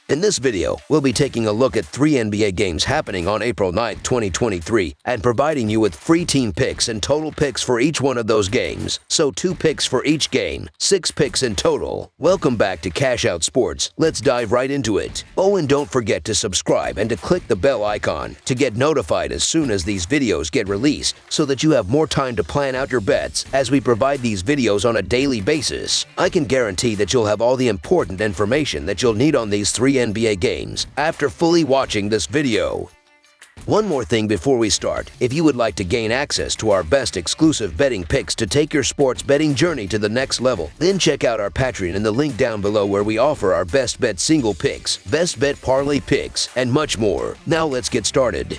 In this video, we'll be taking a look at 3 NBA games happening on April 9, 2023, and providing you with free team picks and total picks for each one of those games. So 2 picks for each game, 6 picks in total. Welcome back to Cash Out Sports. Let's dive right into it. Oh, and don't forget to subscribe and to click the bell icon to get notified as soon as these videos get released, so that you have more time to plan out your bets as we provide these videos on a daily basis. I can guarantee that you'll have all the important information that you'll need on these 3 NBA games after fully watching this video. One more thing before we start. If you would like to gain access to our best exclusive betting picks to take your sports betting journey to the next level, then check out our Patreon in the link down below, where we offer our best bet single picks, best bet parlay picks, and much more. Now let's get started.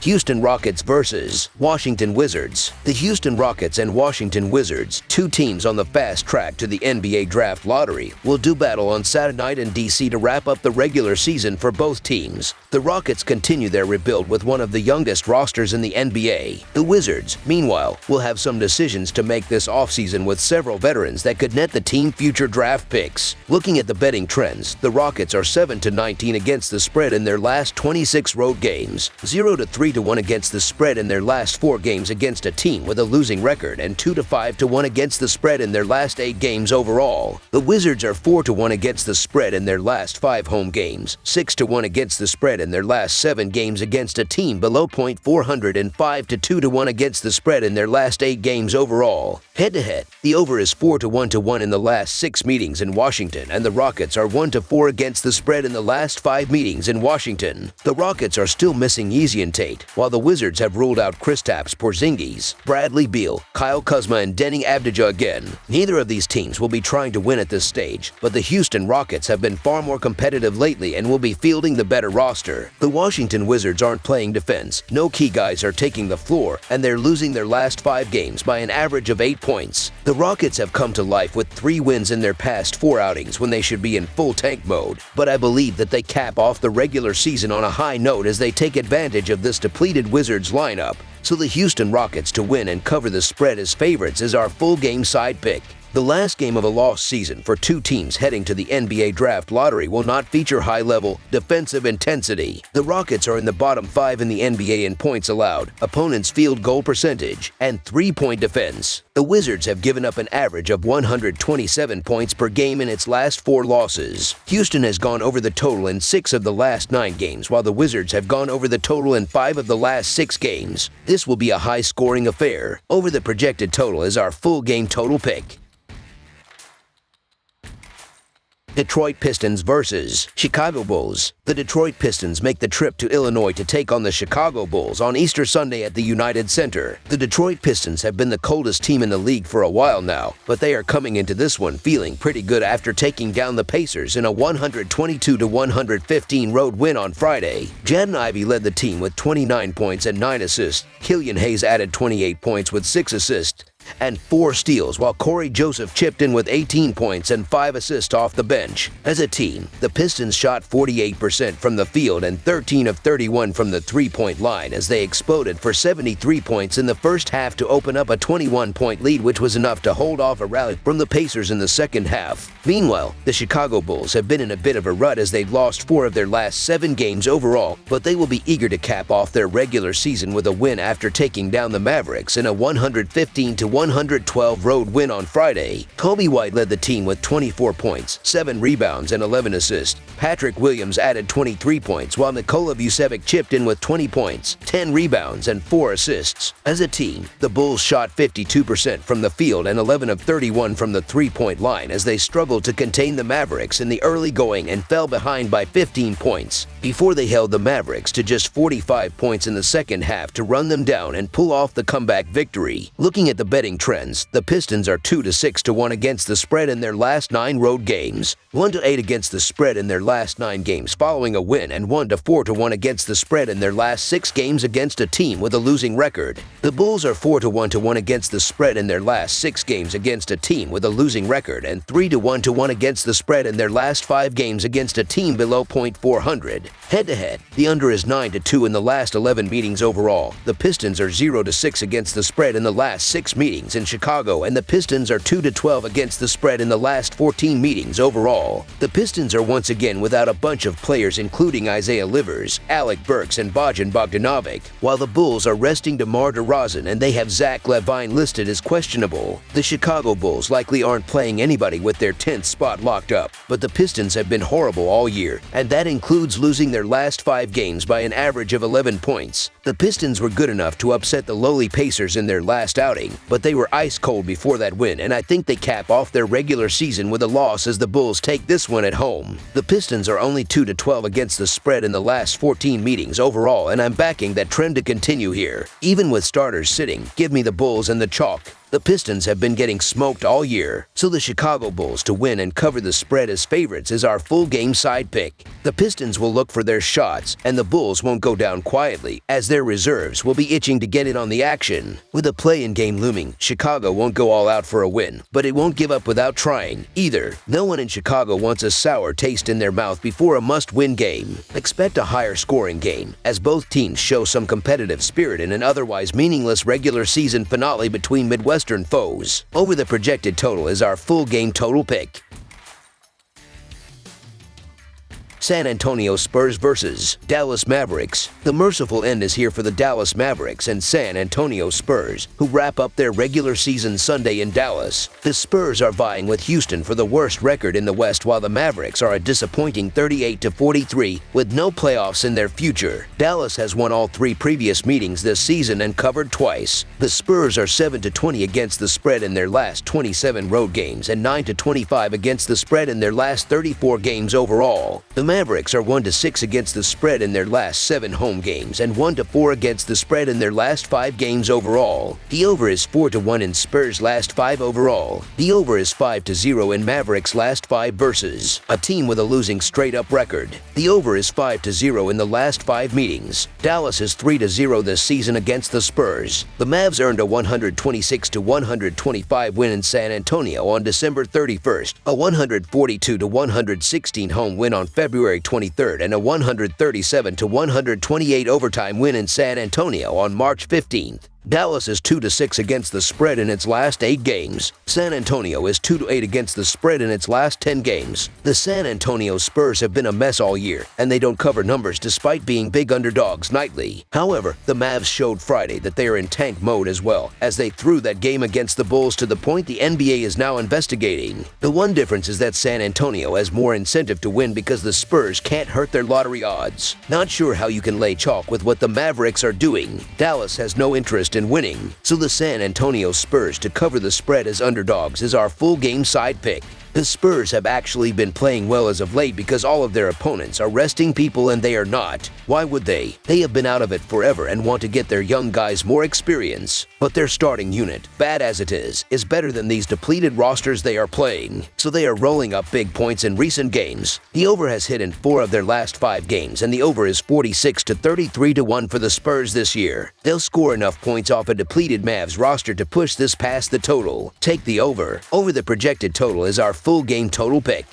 Houston Rockets versus Washington Wizards. The Houston Rockets and Washington Wizards, 2 teams on the fast track to the NBA Draft Lottery, will do battle on Saturday night in DC to wrap up the regular season for both teams. The Rockets continue their rebuild with one of the youngest rosters in the NBA. The Wizards, meanwhile, will have some decisions to make this offseason with several veterans that could net the team future draft picks. Looking at the betting trends, the Rockets are 7-19 against the spread in their last 26 road games, 0-3-1 against the spread in their last 4 games against a team with a losing record, and 2-5-1 against the spread in their last 8 games overall. The Wizards are 4-1 against the spread in their last 5 home games, 6-1 against the spread in their last 7 games against a team below .400, and 5-2-1 against the spread in their last 8 games overall. Head-to-head, the over is 4-1 in the last 6 meetings in Washington, and the Rockets are 1-4 against the spread in the last 5 meetings in Washington. The Rockets are still missing Easy and Tate, while the Wizards have ruled out Kristaps Porzingis, Bradley Beal, Kyle Kuzma, and Denny Avdija again. Neither of these teams will be trying to win at this stage, but the Houston Rockets have been far more competitive lately and will be fielding the better roster. The Washington Wizards aren't playing defense, no key guys are taking the floor, and they're losing their last 5 games by an average of 8 points. The Rockets have come to life with 3 wins in their past 4 outings when they should be in full tank mode, but I believe that they cap off the regular season on a high note as they take advantage of this depleted Wizards lineup. So the Houston Rockets to win and cover the spread as favorites is our full game side pick. The last game of a lost season for 2 teams heading to the NBA Draft Lottery will not feature high-level defensive intensity. The Rockets are in the bottom 5 in the NBA in points allowed, opponents' field goal percentage, and 3-point defense. The Wizards have given up an average of 127 points per game in its last 4 losses. Houston has gone over the total in 6 of the last 9 games, while the Wizards have gone over the total in 5 of the last 6 games. This will be a high-scoring affair. Over the projected total is our full game total pick. Detroit Pistons versus Chicago Bulls. The Detroit Pistons make the trip to Illinois to take on the Chicago Bulls on Easter Sunday at the United Center. The Detroit Pistons have been the coldest team in the league for a while now, but they are coming into this one feeling pretty good after taking down the Pacers in a 122-115 road win on Friday. Jaden Ivey led the team with 29 points and 9 assists. Killian Hayes added 28 points with 6 assists and 4 steals, while Corey Joseph chipped in with 18 points and 5 assists off the bench. As a team, the Pistons shot 48% from the field and 13 of 31 from the 3-point line as they exploded for 73 points in the first half to open up a 21-point lead, which was enough to hold off a rally from the Pacers in the second half. Meanwhile, the Chicago Bulls have been in a bit of a rut as they've lost 4 of their last 7 games overall, but they will be eager to cap off their regular season with a win after taking down the Mavericks in a 115-112 road win on Friday. Kobe White led the team with 24 points, 7 rebounds, and 11 assists. Patrick Williams added 23 points, while Nikola Vucevic chipped in with 20 points, 10 rebounds, and 4 assists. As a team, the Bulls shot 52% from the field and 11 of 31 from the 3-point line as they struggled to contain the Mavericks in the early going and fell behind by 15 points, before they held the Mavericks to just 45 points in the second half to run them down and pull off the comeback victory. Looking at the betting trends, the Pistons are 2-6-1 against the spread in their last 9 road games, 1-8 against the spread in their last 9 games following a win, and 1-4-1 against the spread in their last 6 games against a team with a losing record. The Bulls are 4-1 against the spread in their last 6 games against a team with a losing record, and 3-1 against the spread in their last 5 games against a team below .400. Head-to-head, the under is 9-2 in the last 11 meetings overall. The Pistons are 0-6 against the spread in the last 6 meetings. meetings in Chicago, and the Pistons are 2-12 against the spread in the last 14 meetings overall. The Pistons are once again without a bunch of players including Isaiah Livers, Alec Burks, and Bojan Bogdanovic, while the Bulls are resting DeMar DeRozan and they have Zach LaVine listed as questionable. The Chicago Bulls likely aren't playing anybody with their 10th spot locked up, but the Pistons have been horrible all year, and that includes losing their last 5 games by an average of 11 points. The Pistons were good enough to upset the lowly Pacers in their last outing, but they were ice cold before that win, and I think they cap off their regular season with a loss as the Bulls take this one at home. The Pistons are only 2-12 against the spread in the last 14 meetings overall, and I'm backing that trend to continue here. Even with starters sitting, give me the Bulls and the chalk. The Pistons have been getting smoked all year, so the Chicago Bulls to win and cover the spread as favorites is our full game side pick. The Pistons will look for their shots, and the Bulls won't go down quietly, as their reserves will be itching to get in on the action. With a play-in game looming, Chicago won't go all out for a win, but it won't give up without trying, either. No one in Chicago wants a sour taste in their mouth before a must-win game. Expect a higher scoring game, as both teams show some competitive spirit in an otherwise meaningless regular season finale between Midwestern foes. Over the projected total is our full game total pick. San Antonio Spurs vs. Dallas Mavericks. The merciful end is here for the Dallas Mavericks and San Antonio Spurs, who wrap up their regular season Sunday in Dallas. The Spurs are vying with Houston for the worst record in the West, while the Mavericks are a disappointing 38-43 with no playoffs in their future. Dallas has won all 3 previous meetings this season and covered twice. The Spurs are 7-20 against the spread in their last 27 road games and 9-25 against the spread in their last 34 games overall. The Mavericks are 1-6 against the spread in their last 7 home games and 1-4 against the spread in their last 5 games overall. The over is 4-1 in Spurs' last 5 overall. The over is 5-0 in Mavericks' last 5 versus a team with a losing straight-up record. The over is 5-0 in the last 5 meetings. Dallas is 3-0 this season against the Spurs. The Mavs earned a 126-125 win in San Antonio on December 31st, a 142-116 home win on February 23rd, and a 137-128 overtime win in San Antonio on March 15th. Dallas is 2-6 against the spread in its last 8 games. San Antonio is 2-8 against the spread in its last 10 games. The San Antonio Spurs have been a mess all year, and they don't cover numbers despite being big underdogs nightly. However, the Mavs showed Friday that they are in tank mode as well, as they threw that game against the Bulls to the point the NBA is now investigating. The one difference is that San Antonio has more incentive to win because the Spurs can't hurt their lottery odds. Not sure how you can lay chalk with what the Mavericks are doing. Dallas has no interest in winning, so the San Antonio Spurs to cover the spread as underdogs is our full game side pick. The Spurs have actually been playing well as of late because all of their opponents are resting people and they are not. Why would they? They have been out of it forever and want to get their young guys more experience. But their starting unit, bad as it is better than these depleted rosters they are playing. So they are rolling up big points in recent games. The over has hit in 4 of their last 5 games, and the over is 46-33-1 for the Spurs this year. They'll score enough points off a depleted Mavs roster to push this past the total. Take the over. Over the projected total is our full game total pick.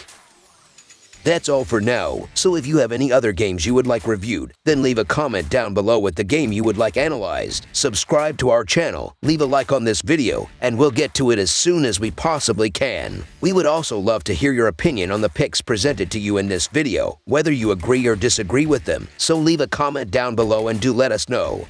That's all for now, so if you have any other games you would like reviewed, then leave a comment down below with the game you would like analyzed. Subscribe to our channel, leave a like on this video, and we'll get to it as soon as we possibly can. We would also love to hear your opinion on the picks presented to you in this video, whether you agree or disagree with them, so leave a comment down below and do let us know.